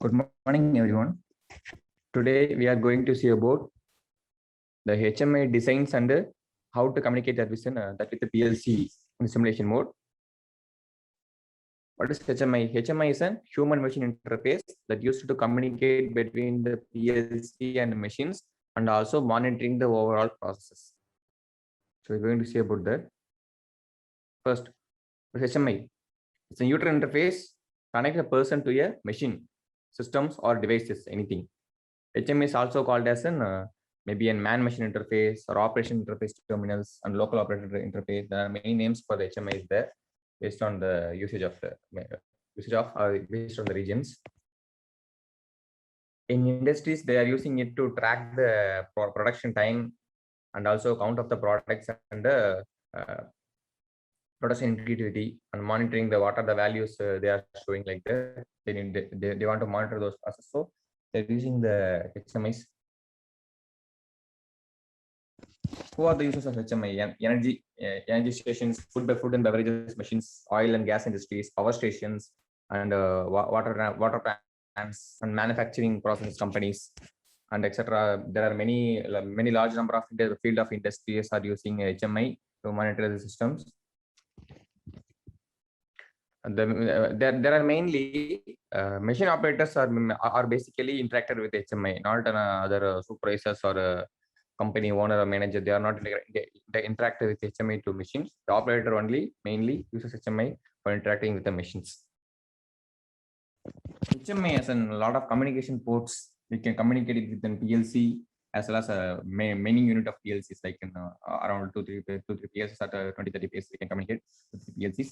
Good morning, everyone. Today we are going to see about the HMI designs and how to communicate that with the PLC in simulation mode. What is HMI? HMI is a human machine interface that used to communicate between the PLC and machines and also monitoring the overall processes. So we're going to see about that. First, HMI. It's a user interface connect a person to a machine, systems or devices, anything. HMI is also called as an maybe a man-machine interface or operation interface terminals and local operator interface. There are many names for the HMI is there based on the usage of based on the regions. In industries, they are using it to track the production time and also count of the products and the production integrity and monitoring the what are the values they are showing like that. They want to monitor those processes. So they're using the HMIs. Who are the users of HMI? Energy stations, food and beverages machines, oil and gas industries, power stations, and water plants and manufacturing process companies, and etc. There are many large number of the field of industries are using HMI to monitor the systems. And there are mainly machine operators are basically interacted with HMI, not other supervisors or company owner or manager. They are not they interact with HMI to machines. The operator only mainly uses HMI for interacting with the machines. HMI has a lot of communication ports. We can communicate it with an PLC as well as many unit of PLCs, like in around 2-3 PLCs at 20-30 PLCs. We can communicate with the PLCs,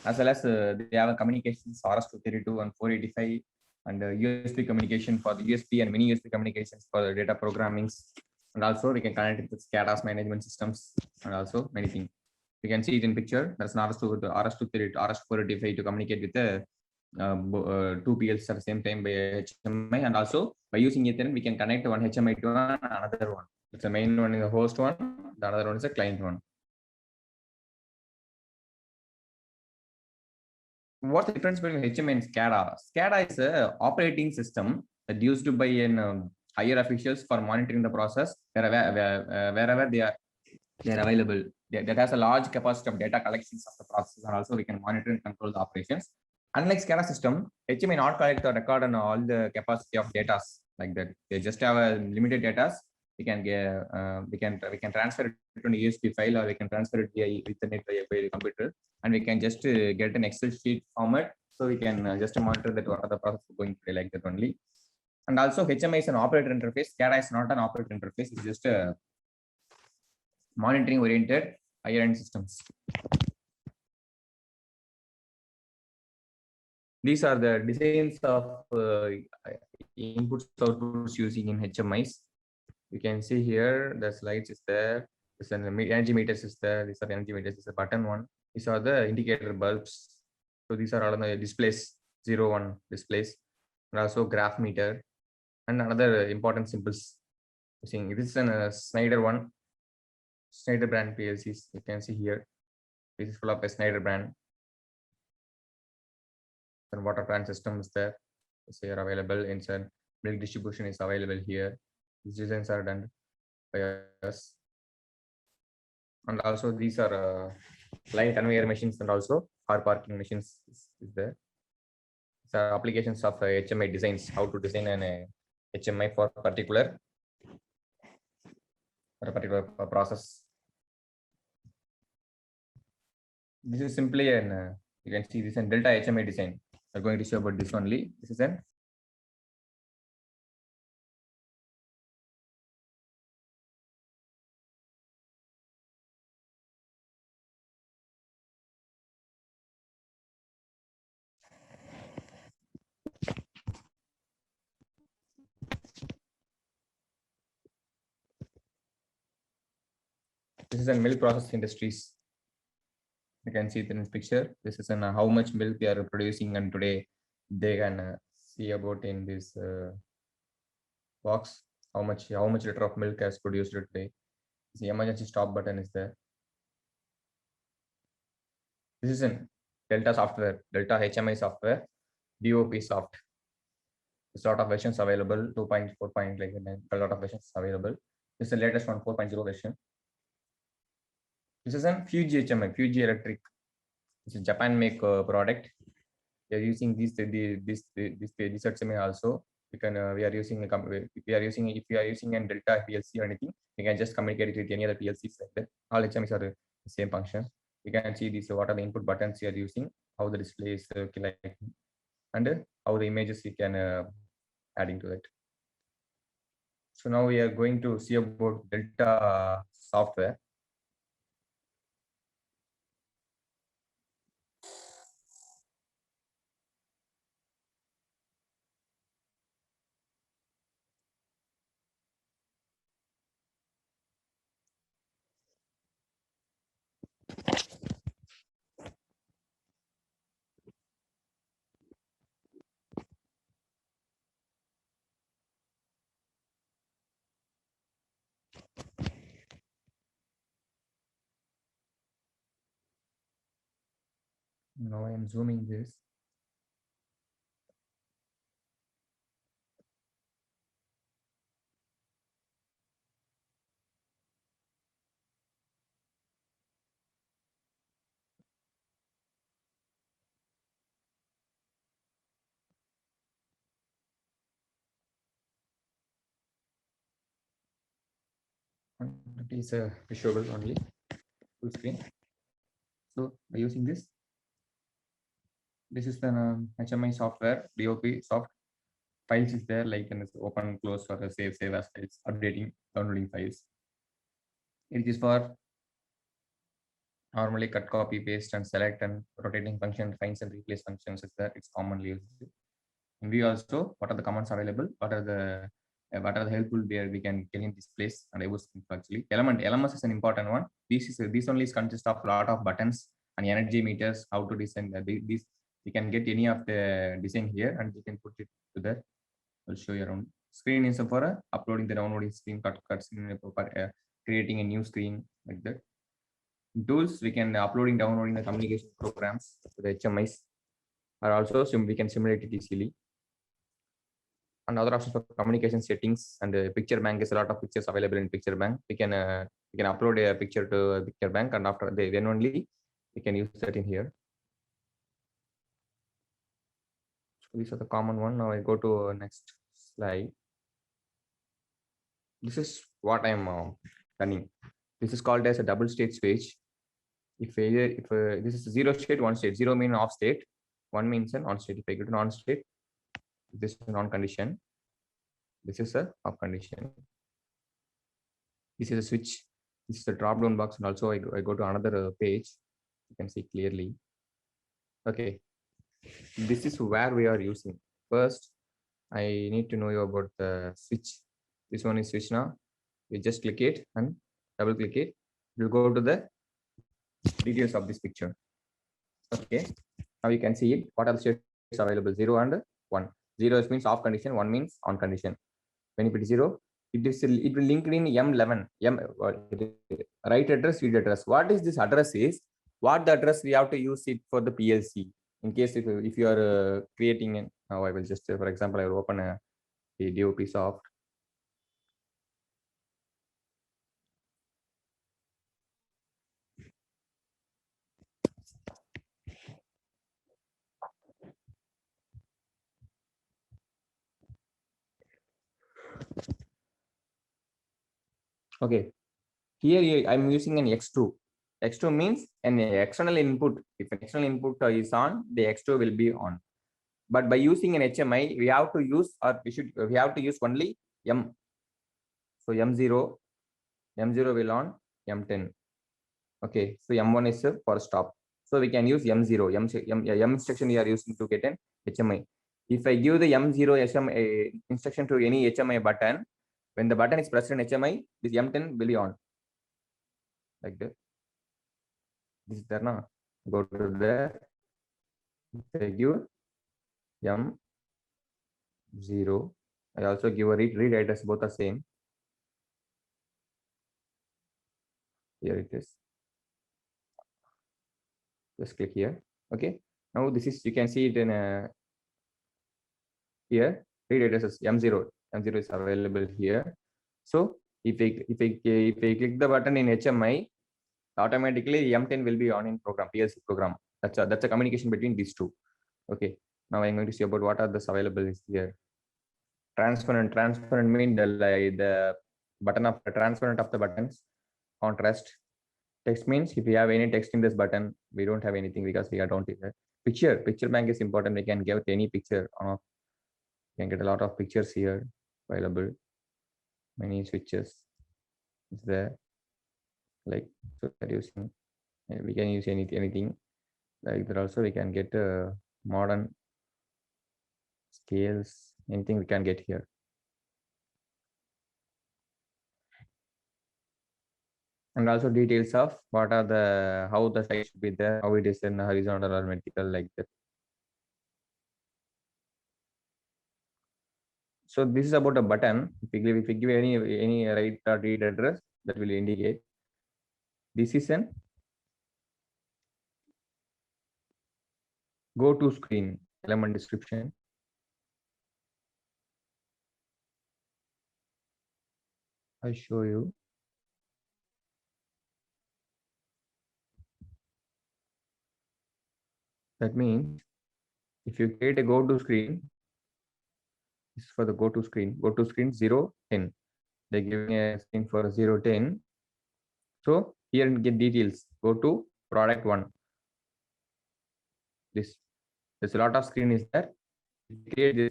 as well as they have a communications RS-232 and 485, and USB communication for the USB and mini USB communications for the data programmings. And also we can connect it with SCADA's management systems and also many things. You can see it in picture. There's an RS-232, RS-485 to communicate with the two PLCs at the same time by HMI, and also by using Ethernet we can connect one HMI to another one. It's the main one is the host one, the other one is the client one. What's the difference between HMI and SCADA? SCADA is a operating system that used by an higher officials for monitoring the process wherever they are available. That has a large capacity of data collections of the process, and also we can monitor and control the operations. Unlike SCADA system, HMI not collect or record on all the capacity of data like that. They just have a limited data. We can get we can transfer it to an USB file, or we can transfer it via Ethernet by the computer, and we can just get an Excel sheet format, so we can just monitor that what are the process going to like that only. And also HMI is an operator interface. SCADA is not an operator interface. It's just a monitoring oriented higher end systems. These are the designs of inputs outputs using in HMIs. You can see here the slides is there. This an energy meters is there. These are the energy meters. This is a button one. These are the indicator bulbs. So these are all the displays, 0, 1 displays, and also graph meter and another important symbols. Seeing this is a Schneider one, Schneider brand PLCs. You can see here. This is full of a Schneider brand. And water plant system is there. So are available inside. Milk distribution is available here. These designs are done by us. And also these are line conveyor machines and also car parking machines is there. These are applications of HMI designs, how to design an HMI for a particular process. This is simply an you can see this in Delta HMI design. We're going to show about this only. This is an milk process industries. You can see it in this picture. This is how much milk they are producing, and today they can see about in this box how much liter of milk has produced today. The emergency stop button is there. This is in Delta software, Delta HMI software, DOP soft. There's a lot of versions available, 2.4 point, like a lot of versions available. This is the latest one, 4.0 version. This is a Fuji HMI, Fuji Electric. It's a Japan make product. We are using this HMI also. We are using if we are using a Delta PLC or anything, we can just communicate it with any other PLCs like that. All HMIs are the same function. You can see this, what are the input buttons you are using, how the display is like, and how the images you can adding to it. So now we are going to see about Delta software. Now I am zooming this. It is visual only, full screen. So by using this is the HMI software, DOP soft. Files is there, like in this open, close, or save as files, updating, downloading files. It is for normally cut, copy, paste, and select, and rotating function, finds and replace functions is there. It's commonly used. And we also, what are the commands available? What are the helpful where we can get in this place? And I was actually LMS is an important one. This only consists of a lot of buttons and energy meters. How to design these? We can get any of the design here, and we can put it to there. I'll show you around. Screen is for uploading the downloading screen, cut screen, creating a new screen like that. In tools, we can downloading the communication programs, the HMIs, or also we can simulate it easily. And other options for communication settings, and picture bank is a lot of pictures available in picture bank. We can upload a picture to a picture bank, and after then only we can use that in here. So these are the common one. Now I go to next slide. This is what I'm running. This is called as a double state switch. If this is 0 state, 1 state. 0 means off state, 1 means an on state. If I go to on state, this is an on condition. This is a off condition. This is a switch. This is a drop down box, and also I go to another page. You can see clearly. Okay, this is where we are using. First, I need to know you about the switch. This one is switch now. You just click it and double click it. We'll go to the details of this picture. Okay, now you can see it. What are the states available? 0 and 1. 0 means off condition, 1 means on condition. When you put 0, it will link in M11, write address, read address. What is this address is? What the address we have to use it for the PLC. In case if you are creating an, now I will just, for example, I will open a DOP soft. Okay, here I'm using an X2. X2 means an external input. If an external input is on, the X2 will be on. But by using an HMI, we have to use, or we have to use only M. So M0 will on, M10. Okay, so M1 is for stop. So we can use M0, M instruction we are using to get an HMI. If I give the M0 instruction to any HMI button, when the button is pressed in HMI, this M10 will be on. Like that. This is there now. Go to there. I give M0. I also give a read address, both are same. Here it is. Just click here. Okay. Now this is, you can see it in here. read addresses M0 is available here. So if I click the button in HMI, automatically M10 will be on in program, PLC program. That's a communication between these two. Okay. Now I'm going to see about what are the available here. Transparent mean the button of the transparent of the buttons. Contrast. Text means if we have any text in this button, we don't have anything because we don't have picture bank is important. We can get any picture on. You can get a lot of pictures here available. Many switches is there. Like so using, we can use anything like that. Also we can get modern scales, anything we can get here. And also details of what are the, how the size should be there, how it is in horizontal or vertical, like that. So this is about a button. If we give any write or read address, that will indicate. This is an go to screen element description. I show you. That means if you create a go to screen, this is for the go to screen 0, 10. They're giving a screen for 0, 10. So here and get details. Go to product 1. There's a lot of screen is there. If you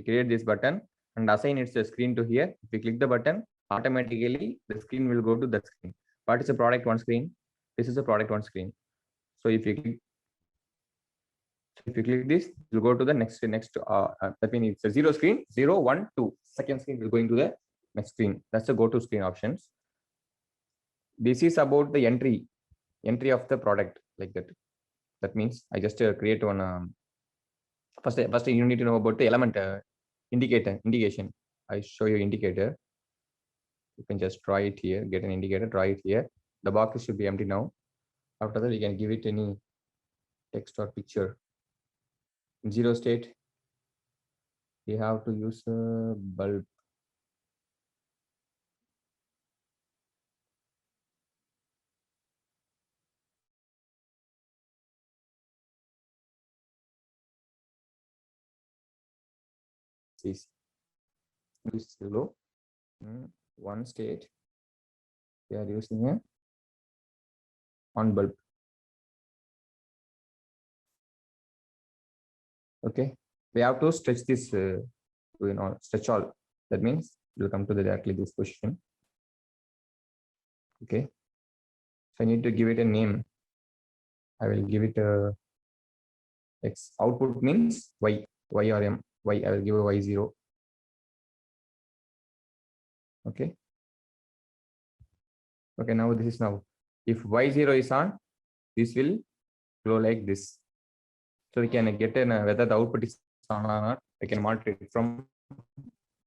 create this button, and assign its screen to here, if you click the button, automatically the screen will go to that screen. What is a product 1 screen? This is a product 1 screen. So if you click this, you'll go to the next that means it's a 0 screen, 0, 1, 2. Second screen will go into the next screen. That's the go to screen options. This is about the entry of the product, like that. That means I just create one. First you need to know about the element indication. I show you indicator. You can just draw it here, get an indicator, draw it here. The box should be empty now. After that, you can give it any text or picture. In 0 state, we have to use a bulb. This is low. 1 state, we are using a on bulb. Okay, we have to stretch this stretch all. That means we'll come to directly this position. Okay, so I need to give it a name. I will give it a X. Output means Y or M. Y, I will give a Y0. Okay. Okay, now this is now. If Y0 is on, this will flow like this. So we can get whether the output is on or not. I can monitor it from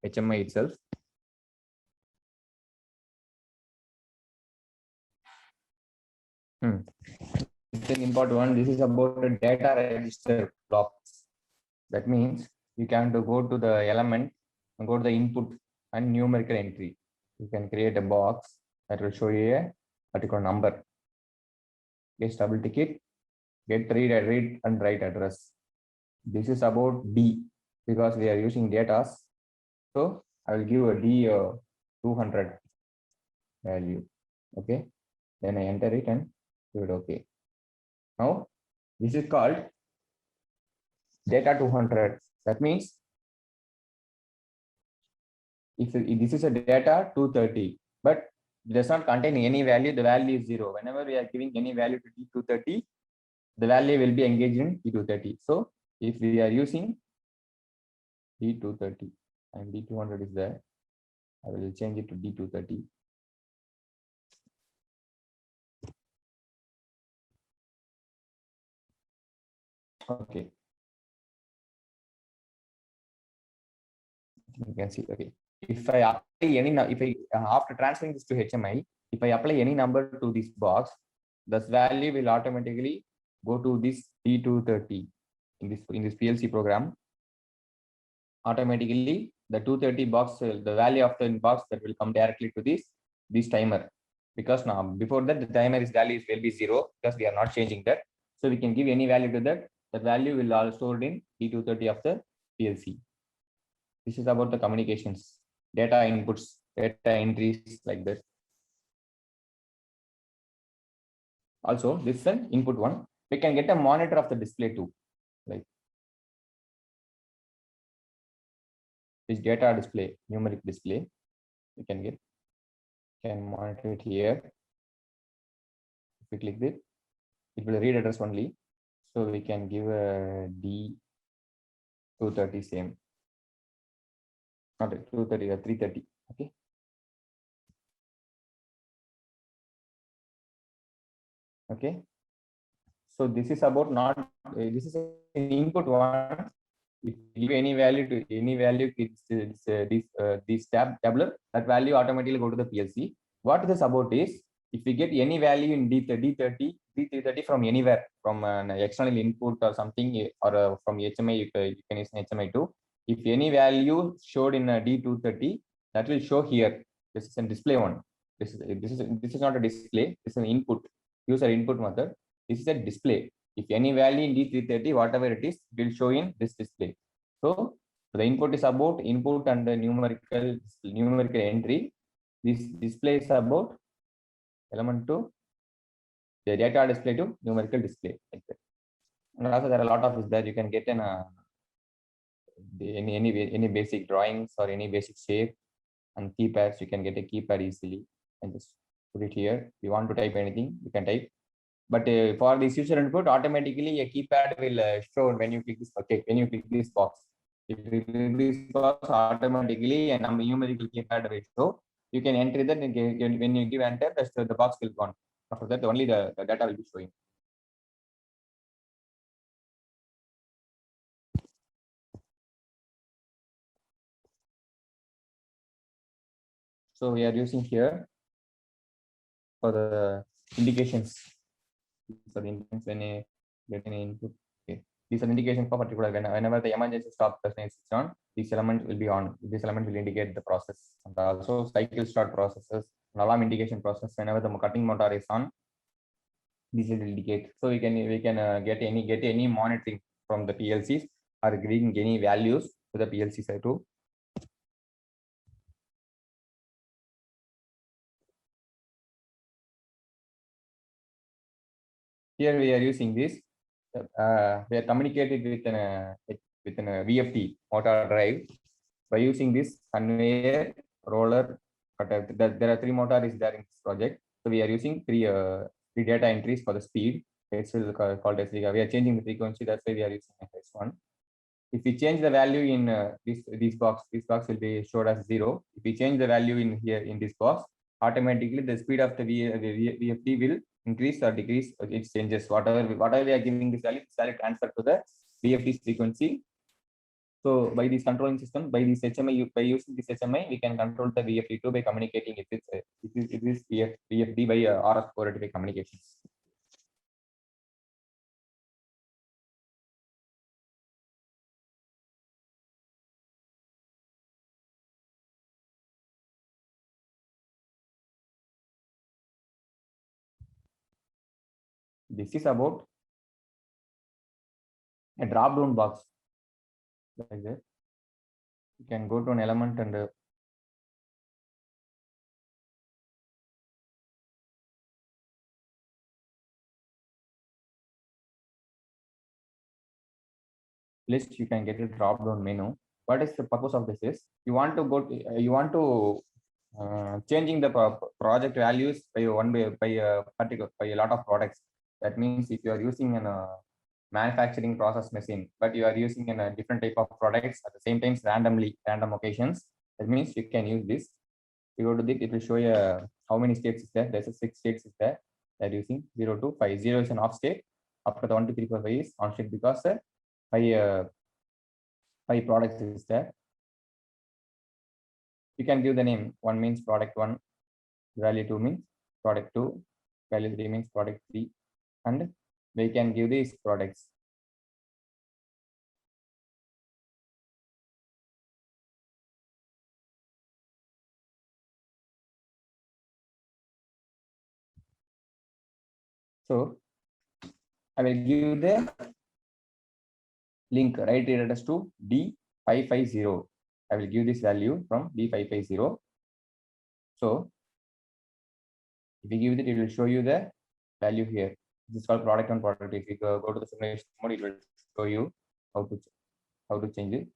HMI itself. Thing important one. This is about the data register blocks. That means you can go to the element and go to the input and numerical entry. You can create a box that will show you a particular number. Just double tick it. Get read and write address. This is about D because we are using data. So I will give a D 200 value. Okay. Then I enter it and do it. Okay. Now this is called data 200. That means if this is a data 230, but it does not contain any value, the value is 0. Whenever we are giving any value to D230, the value will be engaged in D230. So if we are using D230 and D200 is there, I will change it to D230. Okay. You can see, okay. If I apply any, after transferring this to HMI, if I apply any number to this box, this value will automatically go to this D230 in this PLC program. automatically the 230 box, the value of the box that will come directly to this timer, because now before that the timer is value will be 0 because we are not changing that. So we can give any value to that. The value will all stored in D230 of the PLC. This is about the communications, data inputs, data entries like that. Also, this is an input one. We can get a monitor of the display too, like this data display, numeric display. We can get, can monitor it here. If we click it, it will read address only. So we can give a D230 same. Not 230 or 330. Okay. Okay. So this is about not this is an input one. If you give any value to any value, this tabular, that value automatically go to the PLC. What this about is, if we get any value in D330 from anywhere, from an external input or something, or from HMI, you can use HMI2. If any value showed in a D230, that will show here. This is a display one. This is not a display. This is an input, user input method. This is a display. If any value in D330, whatever it is, will show in this display. So the input is about input and the numerical entry. This display is about element to the data display to numerical display, like that. And also there are a lot of is that you can get in any basic drawings or any basic shape and keypads. You can get a keypad easily and just put it here. If you want to type anything, you can type. But for this user input, automatically a keypad will show when you click this. Okay, when you click this box, if you click this box, automatically a numerical keypad will show. You can enter that, and when you give enter, the box will gone. After that, only the data will be showing. So we are using here for the indications. For the indications when a get an input. Okay. These are indications for particular whenever the emergency stop button is switched on, this element will be on. This element will indicate the process, and also cycle start processes, and alarm indication process. Whenever the cutting motor is on, this will indicate. So we can get any monitoring from the PLCs, or giving any values to the PLC side too. Here we are using this. We are communicating with an VFD motor drive by using this conveyor, roller. There are 3 motors there in this project. So we are using three data entries for the speed. It's called as we are changing the frequency. That's why we are using S1. If we change the value in this box will be showed as 0. If we change the value in here in this box, automatically the speed of the VFD will increase or decrease. It changes whatever we are giving this value transfer to the VFD frequency. So by this controlling system, by this HMI, by using this HMI, we can control the VFD2 by communicating it is VFD by RS485 communications. This is about a drop down box like that. You can go to an element and list. You can get a drop down menu. What is the purpose of this is, you want to go to, you want to changing the project values by a lot of products. That means if you are using a manufacturing process machine, but you are using in a different type of products at the same time, random occasions, that means you can use this. You go to this, it will show you how many states is there. There's a 6 states is there. They're using 0 to 5. 0 is an off state. After the 1, 2, 3, 4, 5 is on state, because 5 products is there. You can give the name. 1 means product 1, value 2 means product 2, value 3 means product 3, and we can give these products. So I will give the link, write it as to D550. I will give this value from D550. So if you give it, it will show you the value here. This is called product and product. If you go to the simulation mode, it will show you how to change it.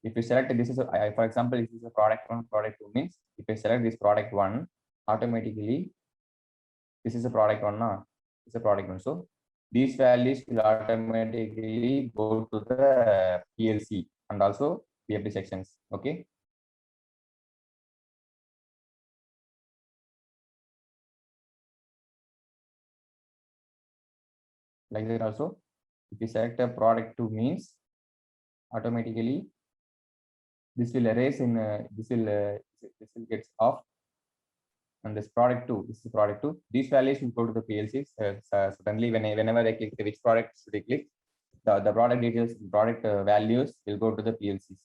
If you select this is for example, this is a product one, product two means if you select this product one, automatically this is a product one, it's a product one. So these values will automatically go to the PLC and also PFD sections. Okay. Like that also, if you select a product two means automatically this will erase in this will get off, and this product two, this is product two. These values will go to the PLCs. Suddenly, whenever I click which product should I click, the product details, product values will go to the PLCs.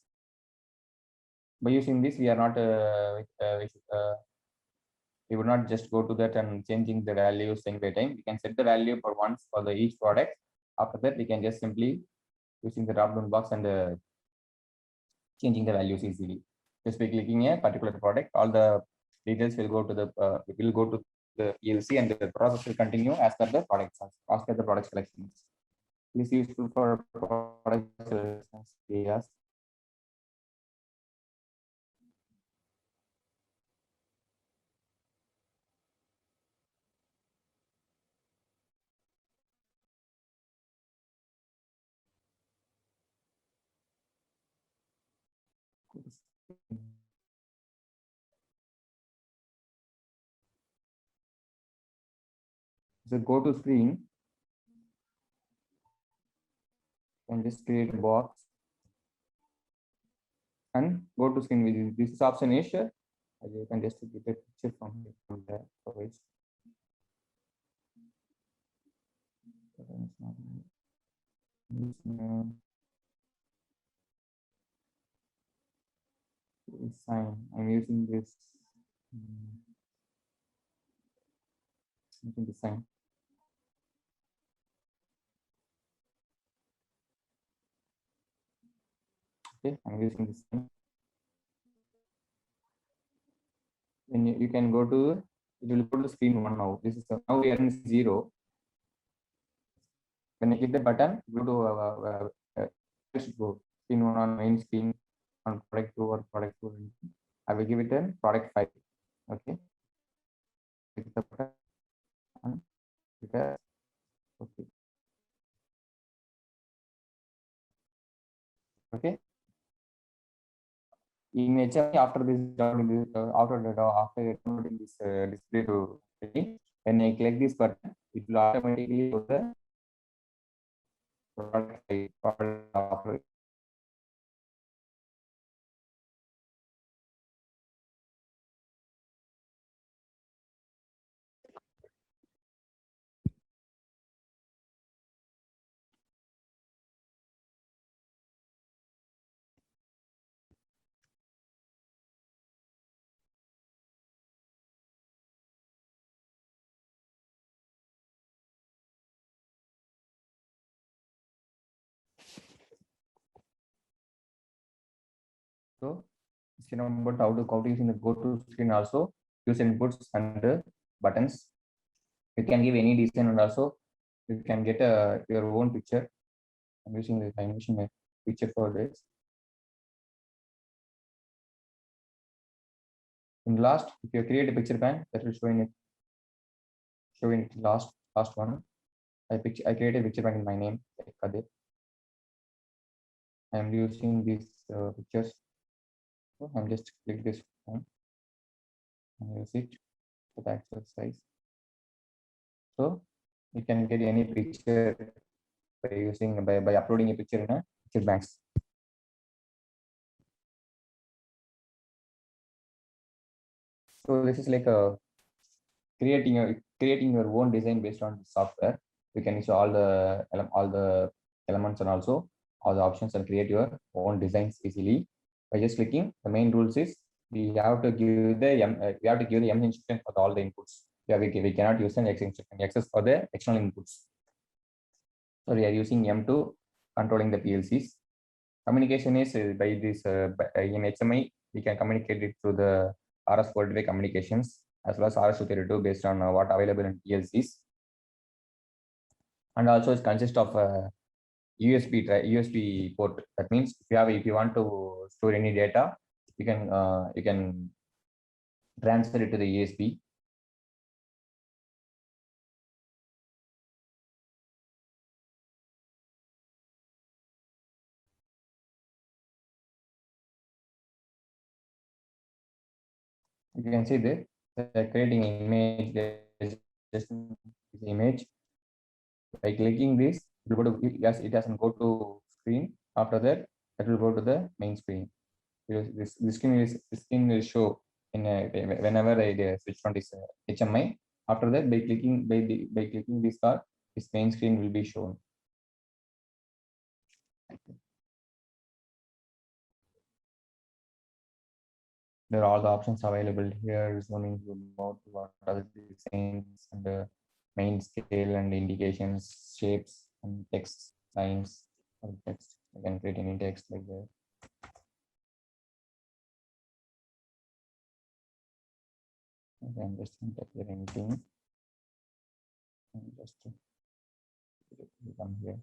By using this, we are not we would not just go to that and changing the values thing by time. We can set the value for once for the each product. After that, we can just simply using the drop down box and changing the values easily. Just by clicking a particular product, all the details will go to the PLC, and the process will continue as per the products, as per the product selections. It is useful for product selections areas. So go to screen and just create a box and go to screen. This option is you can just get a picture from there. Sign. I'm using this. Using the sign. Okay, I'm using this sign. Then you can go to, it will go to screen one now. This is now we are in 0. When I click the button, go to go screen one on main screen on product 2 or product 2. I will give it a product 5. Okay. Click the button and okay. Okay. In HMI, after this after downloading this display to when I click this button, it will automatically go the product. So it's about how to using the go to screen also use inputs and buttons. You can give any design and also you can get your own picture. I'm using the animation picture for this. In last, if you create a picture pan, that will showing it last one. I create a picture pan in my name, like Kadir. I'm using these pictures. So I'm just click this one and use it for the actual size. So you can get any picture by using by uploading a picture in a picture banks. So this is like a creating your own design based on software. You can use all the elements and also all the options and create your own designs easily by just clicking. The main rules is we have to give the M instruction for all the inputs. Yeah, we cannot use an access for the external inputs. So we are using M to controlling the PLCs. Communication is by this in HMI, we can communicate it through the RS Worldway communications as well as RS-232 based on what available in PLCs. And also it consists of USB port. That means if you want to store any data, you can transfer it to the USB. You can see that creating image, just image. By clicking this, it will go to, yes, it doesn't go to screen. After that, it will go to the main screen. This screen will show in whenever I switch on this HMI. After that, by clicking this card, this main screen will be shown. There are all the options available here, zooming about what are the designs and the main scale and indications, shapes and text signs or text. You can create any text like that. I can just enter anything. And just come here.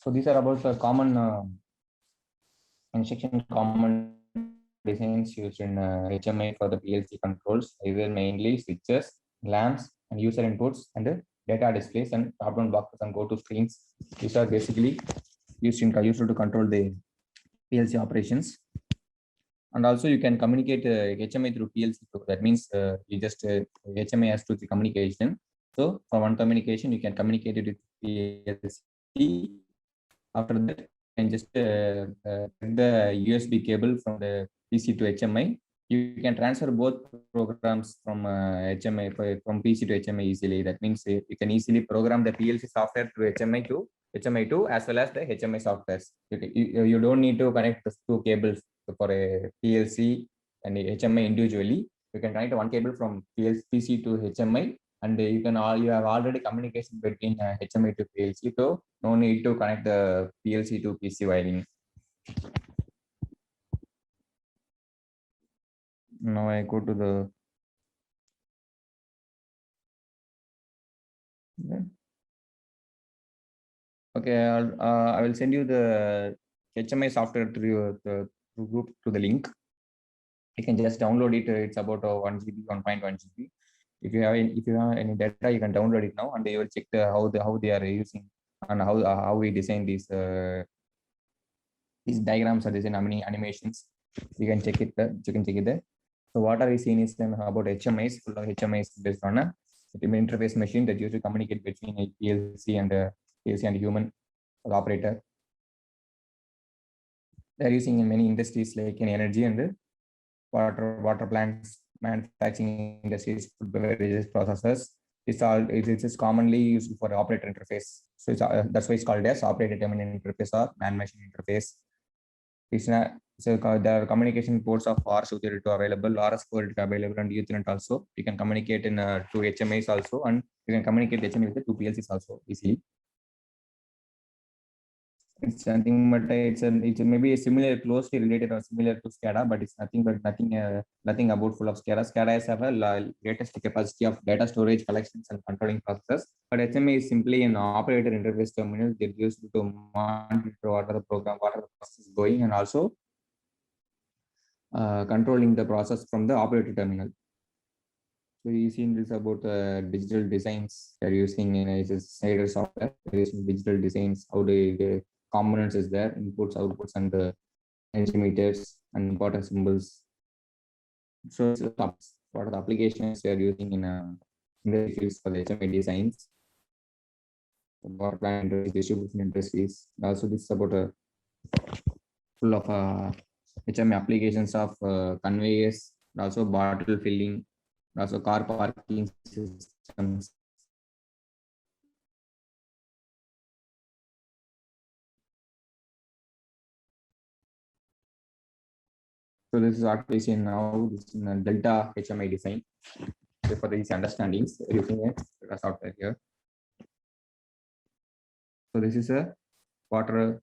So these are about the common instruction common designs used in HMI for the PLC controls, either mainly switches, lamps, and user inputs, and data displays and top-down boxes and go-to screens. These are basically used to control the PLC operations. And also you can communicate HMI through PLC too. That means you just HMI has to the communication. So for one communication, you can communicate it with PLC. After that, you can just get the USB cable from the PC to HMI. You can transfer both programs from HMI from PC to HMI easily. That means you can easily program the PLC software to HMI2 as well as the HMI softwares. You don't need to connect the two cables for a PLC and a HMI individually. You can connect one cable from PC to HMI, and you have already communication between HMI to PLC, so no need to connect the PLC to PC wiring. Now I go to the okay. I will send you the HMI software through the group to the link. You can just download it. It's about 1 GB, 1.1 GB. If you have any data, you can download it now, and they will check how they are using and how we design these diagrams or design animations. You can check it. You can check it there. So what are we seeing is about HMIs. Full of HMIs based on a interface machine that used to communicate between a PLC and human operator. They are using in many industries like in energy and water plants, manufacturing industries, food beverages processors. It is commonly used for operator interface. So that's why it's called as operator terminal interface or man-machine interface. So there are communication ports of RS-232 available, RS-482 available, and Ethernet also. You can communicate in two HMIs also, and you can communicate HMI with the two PLCs also easily. It's nothing but it's maybe a similar, closely related or similar to SCADA, but it's nothing about full of SCADA. SCADA is have a greatest capacity of data storage, collections, and controlling processes. But HMI is simply an operator interface terminal that used to monitor what are the program, what are the process is going, and also controlling the process from the operator terminal. So you seen this about digital designs. They're using Schneider software. They're using digital designs. How the components is there, inputs, outputs, and the energy meters and important symbols. So what are the applications we are using in the fields for the HMI designs? Power plant industries, distribution industries. Also, this is about a full of HMI applications of conveyors, also bottle filling, also car parking systems. So this is what we see now. This is a Delta HMI design. So for these understandings, using a software here. So this is a water.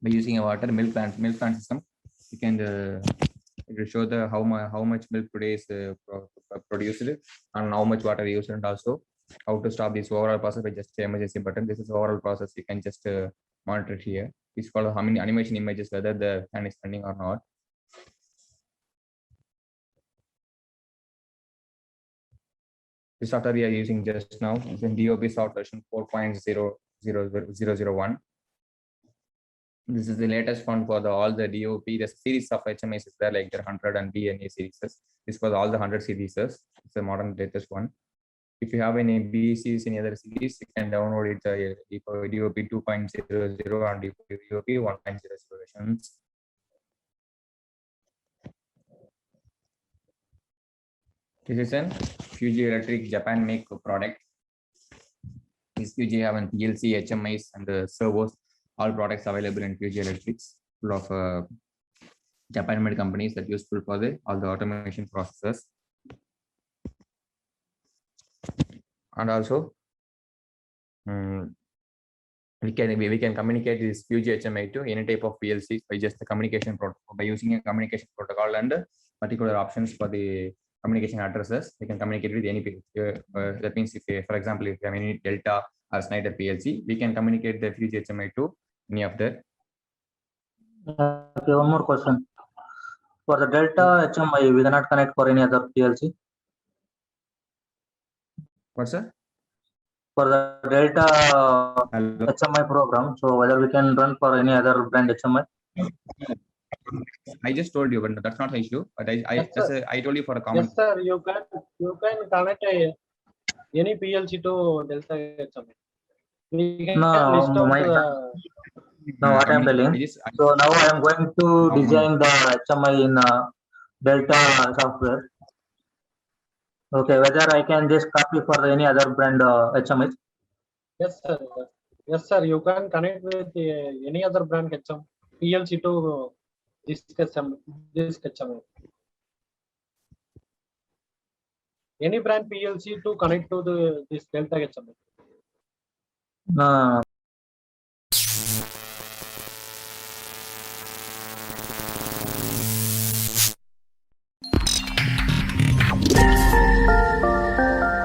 By using a water milk plant system, you can it will show the how much milk today is produced and how much water used, and also how to stop this overall process by just emergency button. This is overall process. You can just monitor it here. It's called how many animation images, whether the fan is running or not. This software we are using just now is in DOB software version 4.00001. This is the latest one for all the DOP. The series of HMIs is there, like the 100 and BNA series. This was all the 100 series. It's the modern latest one. If you have any BCs in other series, you can download it DOP 2.00 and DOP 1.0 versions. This is an Fuji Electric Japan make product. This Fuji have an PLC, HMIs, and the servos. All products available in Fuji Electrics, full of Japan-made companies that useful for all the automation processes. And also, we can communicate this Fuji HMI to any type of PLCs by just the communication protocol. By using a communication protocol and particular options for the communication addresses, we can communicate with any PLC. That means, if for example, if you have any Delta or Schneider PLC, we can communicate the Fuji HMI to any of that. Okay, one more question. For the Delta HMI, we cannot connect for any other PLC. What, sir? For the Delta HMI program, so whether we can run for any other brand HMI? I just told you, but that's not an issue. But I told you for a common. Yes, sir. You can connect any PLC to Delta HMI. We can list out No, what I'm telling. So now I am going to design the HMI in Delta software. Okay, whether I can just copy for any other brand HMI? Yes, sir. Yes, sir. You can connect with any other brand HMI PLC to this HMI. Any brand PLC to connect to this Delta HMI. No,